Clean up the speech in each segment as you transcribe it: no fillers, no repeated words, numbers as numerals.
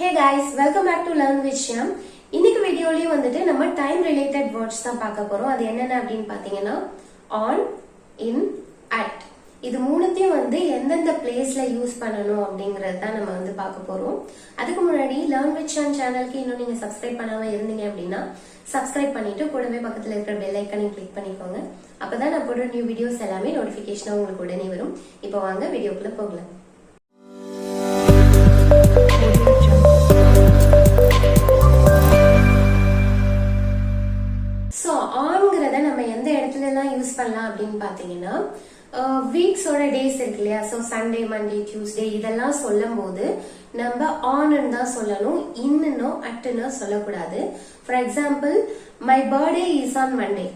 Hey guys, welcome back to Learn with Shyam. இன்னைக்கு வீடியோலயும் வந்துட்டு நம்ம டைம் ரிலேட்டட் வேர்ட்ஸ் தான் பார்க்க போறோம். அது என்னென்ன அப்படின்னு பாத்தீங்கன்னா on, in, at. இது மூணுத்தையும் வந்து எந்தெந்த பிளேஸ்ல யூஸ் பண்ணணும் அப்படிங்கறது தான் நம்ம வந்து பார்க்க போறோம். அதுக்கு முன்னாடி Learn with Shyam சேனலுக்கு இன்னும் நீங்க சப்ஸ்கிரைப் பண்ணாம இருந்தீங்க அப்படின்னா சப்ஸ்கிரைப் பண்ணிட்டு கூடவே பக்கத்துல இருக்கிற பெல் ஐகானை கிளிக் பண்ணிக்கோங்க. அப்பதான் நான் போடுற நியூ வீடியோஸ் எல்லாமே நோட்டிபிகேஷனா உங்களுக்கு உடனே வரும். இப்போ வாங்க வீடியோக்குள்ள போகலாம். சோ ஆன்ங்கிறத நம்ம எந்த இடத்துல எல்லாம் யூஸ் பண்ணலாம் அப்படின்னு பாத்தீங்கன்னா வீக்ஸோட டேஸ் இருக்கு இல்லையா, சோ சண்டே, மண்டே, டியூஸ்டே இதெல்லாம் சொல்லும் போது நம்ம ஆன்னு தான் சொல்லணும், இன்னும் அட்டுன்னு சொல்லக்கூடாது. For example, my birthday is on Monday,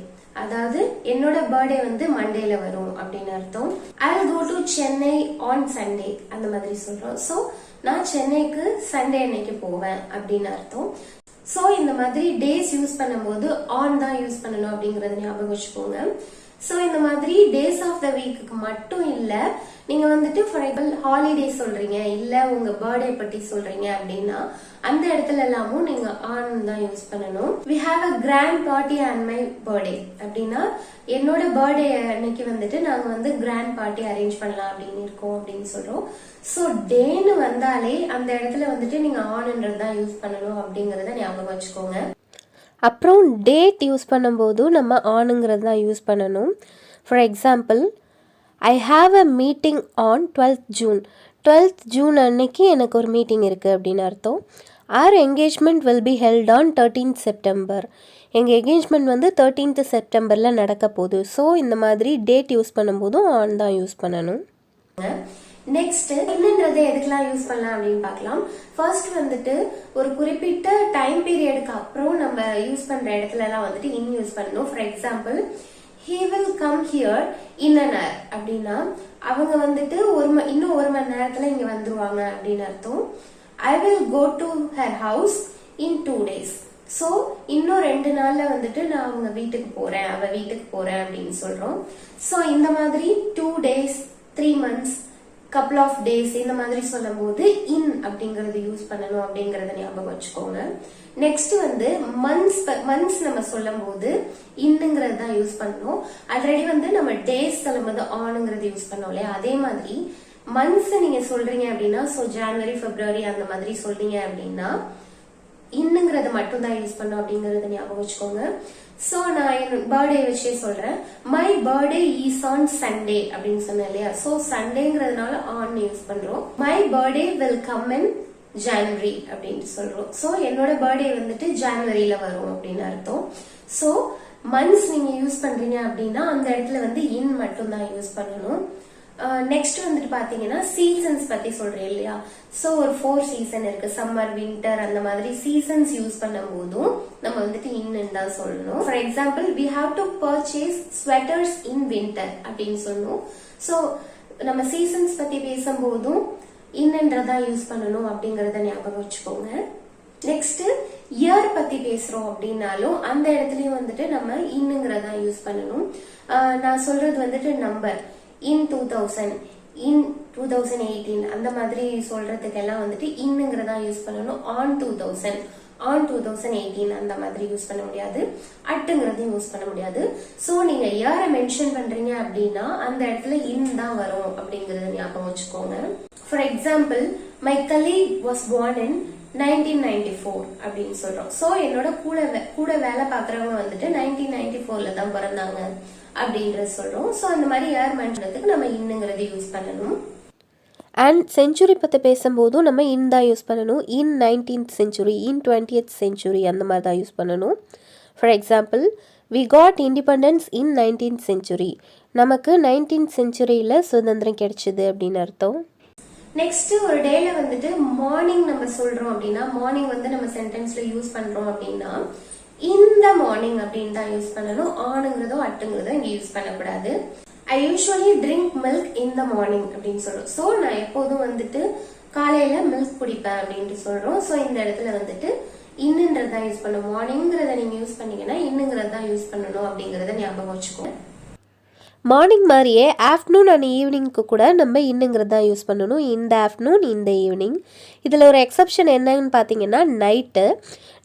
அதாவது என்னோட பர்த்டே வந்து மண்டேல வரும் அப்படின்னு அர்த்தம். I will go to Chennai on Sunday அந்த மாதிரி சொல்றோம். சோ நான் சென்னைக்கு சண்டே அன்னைக்கு போவேன் அப்படின்னு அர்த்தம். சோ இந்த மாதிரி டேஸ் யூஸ் பண்ணும்போது ஆன் தான் யூஸ் பண்ணணும் அப்படிங்கறத ஞாபகம் வச்சுக்கோங்க. சோ இந்த மாதிரி டேஸ் ஆஃப் த வீக்கு மட்டும் இல்ல, நீங்க வந்துட்டு ஃபார் எக்ஸாம்பிள் ஹாலிடே சொல்றீங்க, இல்ல உங்க பர்த்டே பத்தி சொல்றீங்க அப்படின்னா அந்த இடத்துல எல்லாமும் நீங்க ஆன் தான் யூஸ் பண்ணணும். we have a grand party on my birthday அப்படின்னா என்னோட பர்த்டே அன்னைக்கு வந்துட்டு நாங்க வந்து கிராண்ட் பார்ட்டி அரேஞ்ச் பண்ணலாம் அப்படின்னு இருக்கோம் அப்படின்னு சொல்றோம். சோ டேன்னு வந்தாலே அந்த இடத்துல வந்துட்டு நீங்க ஆன்ன்றது தான் யூஸ் பண்ணணும் அப்படிங்கறத ஞாபகம் வச்சுக்கோங்க. அப்புறம் டேட் யூஸ் பண்ணும்போது நம்ம ஆனுங்கிறது தான் யூஸ் பண்ணணும். For example, I have a meeting on 12th June. 12th June அன்னைக்கு எனக்கு ஒரு மீட்டிங் இருக்குது அப்படின்னு அர்த்தம். Our engagement will be held on 13th September. எங்கள் என்கேஜ்மெண்ட் வந்து 13th செப்டம்பரில் நடக்க போகுது. ஸோ இந்த மாதிரி டேட் யூஸ் பண்ணும்போதும் ஆன் தான் யூஸ் பண்ணணும். நெக்ஸ்ட் இன்னன்றது எதுக்கெல்லாம் யூஸ் பண்ணலாம் அப்படின்னு பார்க்கலாம். ஃபர்ஸ்ட் வந்துட்டு ஒரு குறிப்பிட்ட டைம் பீரியடுக்கு அப்புறம் நம்ம யூஸ் பண்ற இடத்துல எல்லாம் வந்துட்டு இன் யூஸ் பண்ணணும். For example, he will come here in an hour அப்படின்னா அவங்க வந்துட்டு இன்னும் ஒரு மணி நேரத்துல இங்க வந்துருவாங்க அப்படின்னு அர்த்தம். I will go to her house in 2 days. So இன்னும் 2 நாள்ல வந்துட்டு நான் அவங்க வீட்டுக்கு போறேன், அவ வீட்டுக்கு போறேன் அப்படின்னு சொல்றோம். சோ இந்த மாதிரி 2 days, 3 months, couple of days இந்த மாதிரி சொல்லும் போது இன் அப்படிங்கறது யூஸ் பண்ணணும் அப்படிங்கறத ஞாபகம் வச்சுக்கோங்க. நெக்ஸ்ட் வந்து மந்த்ஸ் நம்ம சொல்லும் போது இன்னுங்கிறது தான் யூஸ் பண்ணணும். ஆல்ரெடி வந்து நம்ம டேஸ் சொல்லும் போது ஆனுங்கிறது யூஸ் பண்ணோம் இல்லையா, அதே மாதிரி மந்த்ஸ் நீங்க சொல்றீங்க அப்படின்னா, சோ ஜனவரி, பிப்ரவரி அந்த மாதிரி சொல்றீங்க அப்படின்னா இன்னுங்கிறது மட்டும் தான் யூஸ் பண்ணும் அப்படிங்கறத ஞாபகம் வச்சுக்கோங்க. சோ நான் என் பர்த்டே வச்சே சொல்றேன். My birthday is on Sunday அப்படின்னு சொன்னேன் இல்லையா, சோ சண்டேங்கிறதுனால ஆன் யூஸ் பண்றோம். My birthday will come in January அப்படின்னு சொல்றோம். சோ என்னோட பர்த்டே வந்துட்டு ஜனவரியில வரும் அப்படின்னு அர்த்தம். சோ மந்த்ஸ் நீங்க யூஸ் பண்றீங்க அப்படின்னா அந்த இடத்துல வந்து இன் மட்டும் தான் யூஸ் பண்ணணும். நெக்ஸ்ட் வந்துட்டு பாத்தீங்கன்னா சீசன்ஸ் பத்தி சொல்றேன் இல்லையா, சோ ஒரு 4 சீசன் இருக்கு, சம்மர், வின்டர் அந்த மாதிரி சீசன்ஸ் யூஸ் பண்ணும் போதும் நம்ம வந்துட்டு இன்னு தான் சொல்லணும். For example, we have to purchase sweaters in winter அப்படின்னு சொல்லணும். சோ நம்ம சீசன்ஸ் பத்தி பேசும்போதும் இன்னன்றதா யூஸ் பண்ணணும் அப்படிங்கறத ஞாபகம் வச்சுக்கோங்க. நெக்ஸ்ட் இயர் பத்தி பேசுறோம் அப்படின்னாலும் அந்த இடத்துலயும் வந்துட்டு நம்ம இன்னுங்கிறதா யூஸ் பண்ணணும். நான் சொல்றது வந்துட்டு நம்பர் இன் 2000, இன் 2018 அந்த மாதிரி சொல்றதுக்கு எல்லாம் வந்துட்டு இன்னுங்கிறதா யூஸ் பண்ணணும். ஆன் 2000, ஆன் 2018 அந்த மாதிரி யூஸ் பண்ண முடியாது, அட்டுங்கிறதையும் யூஸ் பண்ண முடியாது. சோ நீங்க இயரை மென்ஷன் பண்றீங்க அப்படின்னா அந்த இடத்துல இன் தான் வரும் அப்படிங்கறத ஞாபகம் வச்சுக்கோங்க. For example, my colleague was born in 1994 அப்படின்னு சொல்றோம். சோ என்னோட கூட வேலை பாக்குறவங்க வந்துட்டு 1994ல தான் பிறந்தாங்க அப்படின்ற சொல்றோம். சோ அந்த மாதிரி இயர் மென்ஷனுக்கு நம்ம இன்னுங்கிறத யூஸ் பண்ணணும். அண்ட் செஞ்சுரி பற்றி பேசும்போதும் நம்ம இன் தான் யூஸ் பண்ணணும். இன் 19th century, இன் 20th century அந்த மாதிரி தான் யூஸ் பண்ணணும். For example, we got independence in 19th century. நமக்கு 19th centuryல சுதந்திரம் கிடைச்சது அப்படின்னு அர்த்தம். நெக்ஸ்ட் ஒரு டேல வந்துட்டு மார்னிங் நம்ம சொல்றோம் அப்படின்னா, மார்னிங் வந்து நம்ம சென்டென்ஸ்ல யூஸ் பண்றோம் அப்படின்னா இந்த மார்னிங் அப்படின்னு தான் யூஸ் பண்ணணும். ஆனுங்கிறதோ அட்டுங்கிறதோ இங்க யூஸ் பண்ணக்கூடாது. ஐ usually drink milk in the morning அப்படின்னு சொல்றோம். சோ நான் எப்போதும் வந்துட்டு காலையில மில்க் குடிப்பேன் அப்படின்ட்டு சொல்றோம். சோ இந்த இடத்துல வந்துட்டு இன்னுன்றதான் யூஸ் பண்ணணும். மார்னிங்கிறத நீங்க யூஸ் பண்ணீங்கன்னா இன்னுங்கிறதா யூஸ் பண்ணணும் அப்படிங்கறத ஞாபகம் வச்சுக்கோங்க. மார்னிங் மாதிரியே ஆஃப்டர்நூன் அண்ட் ஈவினிங்க்கு கூட நம்ம இன்னுங்கிறது தான் யூஸ் பண்ணணும். இந்த ஆஃப்டர்நூன், இந்த ஈவினிங். இதில் ஒரு எக்ஸப்ஷன் என்னன்னு பார்த்தீங்கன்னா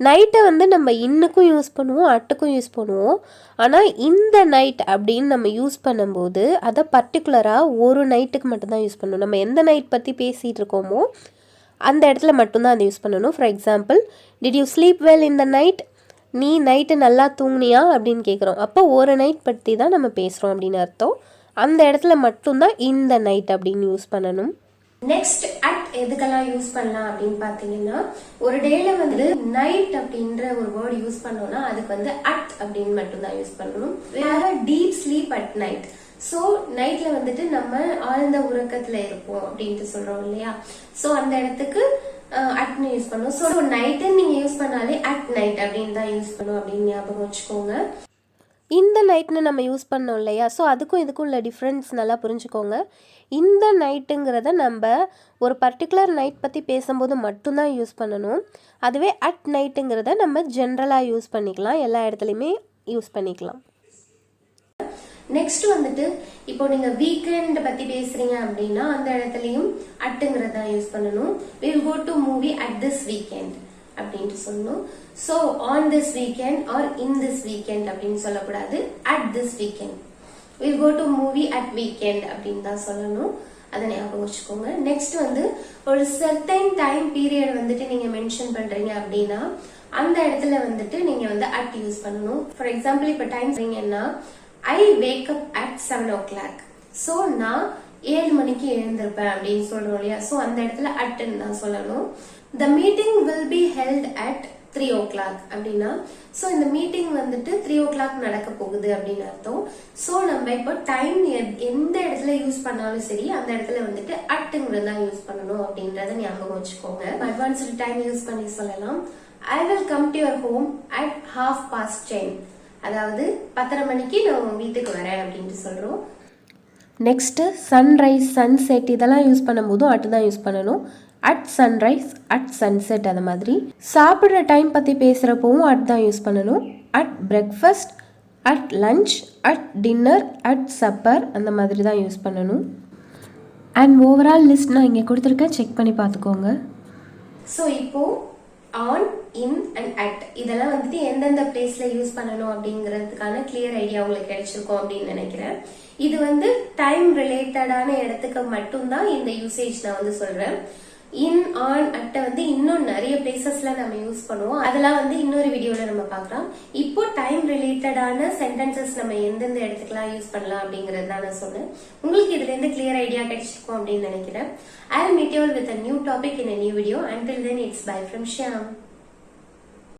நைட்டை வந்து நம்ம இன்னுக்கும் யூஸ் பண்ணுவோம், அட்டுக்கும் யூஸ் பண்ணுவோம். ஆனால் இந்த நைட் அப்படின்னு நம்ம யூஸ் பண்ணும்போது அதை பர்டிகுலராக ஒரு நைட்டுக்கு மட்டும்தான் யூஸ் பண்ணணும். நம்ம எந்த நைட் பற்றி பேசிகிட்டு இருக்கோமோ அந்த இடத்துல மட்டும்தான் அதை யூஸ் பண்ணணும். For example, did you sleep well in the night? நீ நைட்டு நல்லா தூங்குனியா அப்படின்னு கேட்குறோம். அப்போ ஒரு நைட் பற்றி தான் நம்ம பேசுகிறோம் அப்படின்னு அர்த்தம். அந்த இடத்துல மட்டும்தான் இந்த நைட் அப்படின்னு யூஸ் பண்ணணும். நெக்ஸ்ட் அட் எதுக்கெல்லாம் யூஸ் பண்ணலாம் அப்படின்னு பாத்தீங்கன்னா, ஒரு டேல வந்து நைட் அப்படின்ற ஒரு வேர்ட் யூஸ் பண்ணோம்னா அதுக்கு வந்து அட் அப்படின்னு மட்டும் தான் யூஸ் பண்ணணும். வேற deep sleep at night. So நைட்ல வந்துட்டு நம்ம ஆழ்ந்த உறக்கத்துல இருப்போம் அப்படின்ட்டு சொல்றோம் இல்லையா? சோ அந்த இடத்துக்கு அட்னு யூஸ் பண்ணும். ஸோ நைட்டு நீங்க யூஸ் பண்ணாலே அட் நைட் அப்படின்னு தான் யூஸ் பண்ணும் அப்படின்னு ஞாபகம் வச்சுக்கோங்க. இந்த நைட்னு நம்ம யூஸ் பண்ணோம் இல்லையா? ஸோ அதுக்கும் இதுக்கும் உள்ள டிஃப்ரென்ஸ் நல்லா புரிஞ்சுக்கோங்க. இந்த நைட்டுங்கிறத நம்ம ஒரு பர்டிகுலர் நைட் பற்றி பேசும்போது மட்டும்தான் யூஸ் பண்ணணும். அதுவே அட் நைட்டுங்கிறத நம்ம ஜென்ரலாக யூஸ் பண்ணிக்கலாம், எல்லா இடத்துலையுமே யூஸ் பண்ணிக்கலாம். நெக்ஸ்ட் வந்துட்டு இப்போ நீங்க வீக்கெண்ட் பத்தி பேசுறீங்க அப்படின்னா அந்த இடத்துலயும் அட்டுங்கிறத யூஸ் பண்ணணும். we will go to movie at this weekend அப்படின்ட்டு சொல்லணும். so on this weekend or in this weekend அப்படின்னு சொல்லக்கூடாது. at this weekend we will go to movie at weekend அப்படின்னு தான் சொல்லணும். அதை ஞாபகம் வச்சுக்கோங்க. நெக்ஸ்ட் வந்து ஒரு certain டைம் பீரியட் வந்துட்டு நீங்க மென்ஷன் பண்றீங்க அப்படின்னா அந்த இடத்துல வந்துட்டு நீங்க வந்து அட் யூஸ் பண்ணணும். ஃபார் எக்ஸாம்பிள் இப்ப டைம் சொன்னீங்கன்னா I wake up at 7 o'clock. So நான் 7 மணிக்கு எழுந்திருப்பேன் அப்படின்னு சொல்றோம் இல்லையா? சோ அந்த இடத்துல அட்ன்னு தான் சொல்லணும். The meeting will be held at 3 o'clock அப்படின்னா சோ இந்த மீட்டிங் வந்துட்டு 3 o'clock நடக்க போகுது அப்படின்னு அர்த்தம். சோ நம்ம இப்போ டைம் எந்த இடத்துல யூஸ் பண்ணாலும் சரி அந்த இடத்துல வந்துட்டு அட்டுங்கிறது தான் யூஸ் பண்ணணும் அப்படின்றத ஞாபகம் வச்சுக்கோங்க. அட்வான்ஸ்டு டைம் யூஸ் பண்ணி சொல்லலாம். I will come to your home at 10:30. அதாவது 10:30 மணிக்கு நான் உங்க வீட்டுக்கு வரேன் அப்படின்ட்டு சொல்றோம். நெக்ஸ்ட் சன்ரைஸ், சன்செட் இதெல்லாம் யூஸ் பண்ணும்போதும் அட் தான் யூஸ் பண்ணணும். At sunrise, at sunset. அது மாதிரி சாப்பிட்ற டைம் பற்றி பேசுகிறப்பவும் அட் தான் யூஸ் பண்ணணும். At breakfast, at lunch, at dinner, at supper அந்த மாதிரி தான் யூஸ் பண்ணணும். அண்ட் ஓவரால் லிஸ்ட் நான் இங்கே கொடுத்துருக்கேன், செக் பண்ணி பார்த்துக்கோங்க. ஸோ இப்போ ஆன், இன் அண்ட் அட் இதெல்லாம் வந்துட்டு எந்தெந்த பிளேஸ்ல யூஸ் பண்ணணும் அப்படிங்கிறதுக்கான கிளியர் ஐடியா உங்களுக்கு கிடைச்சிருக்கும் அப்படின்னு நினைக்கிறேன். இது வந்து டைம் ரிலேட்டடான இடத்துக்கு மட்டும்தான் இந்த யூசேஜ் நான் வந்து சொல்றேன். இன், ஆன், அட்டை வந்து இன்னும் நிறைய பிளேசஸ்ல நம்ம யூஸ் பண்ணுவோம். அதெல்லாம் வந்து இன்னொரு வீடியோல நம்ம பார்க்கலாம். இப்போ டைம் ரிலேட்டடான சென்டென்சஸ் நம்ம எந்தெந்த இடத்துக்குலாம் யூஸ் பண்ணலாம் அப்படிங்கறது தான் நான் சொன்னேன். உங்களுக்கு இதுல இருந்து கிளியர் ஐடியா கிடைச்சிருக்கும் அப்படின்னு நினைக்கிறேன். I'll meet you all with a new topic in a new video. Until then, it's bye from Shyam.